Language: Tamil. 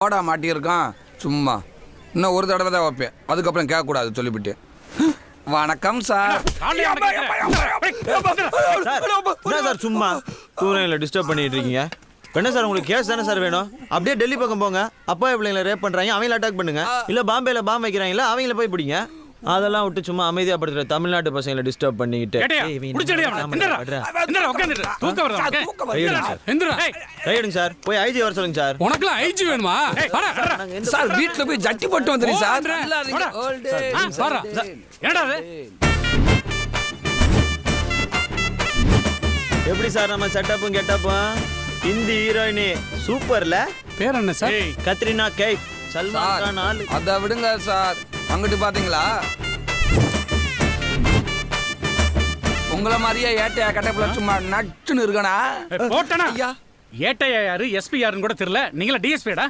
ஓடா மாட்டியிருக்கான் சும்மா. இன்னும் ஒரு தடவை தான் வைப்பேன், அதுக்கப்புறம் கேட்கக்கூடாது சொல்லிவிட்டு. வணக்கம் சார். சார் சும்மா தூரங்களை டிஸ்டர்ப் பண்ணிட்டு இருக்கீங்க. என்ன சார் உங்களுக்கு கேஸ் தானே சார் வேணும்? அப்படியே டெல்லி பக்கம் போங்க. அப்பா பிள்ளைங்களை ரேப் பண்றாங்க, அவங்கள அட்டாக் பண்ணுங்க. இல்ல பாம்பேல பாம்பு வைக்கிறாங்களா, அவங்கள போய் பிடிங்க. அதெல்லாம் விட்டு சும்மா அமைதியா படுத்துற தமிழ்நாட்டு பசங்களை டிஸ்டர்ப் பண்ணிக்கிட்டு கையெடுங்க சார். போய் ஐஜி வர சொல்லுங்க சார். உனக்குலாம் ஐஜி வேணுமா? சார் வீட்டுல போய் ஜட்டி போட்டு வந்துடுங்க சார். என்னடா எப்படி சார் நம்ம செட்டப்பும் கெட்டப்பும்? ஹிந்தி ஹீரோயினி சூப்பர்ல. பேர் என்ன சார்? கத்ரினா கைஃப். சல்மான் கான் ஆளு. அத விடுங்க சார். அங்கிட்டு பாத்தீங்களா, உங்களை மாதிரியே ஏட்டையா கட்டப்புல சும்மா நட்டுன்னு இருக்கனா போட்டனா? ஏட்டையா யாரு எஸ்பி யாருன்னு கூட தெரியல. நீங்களா டிஎஸ்பிடா?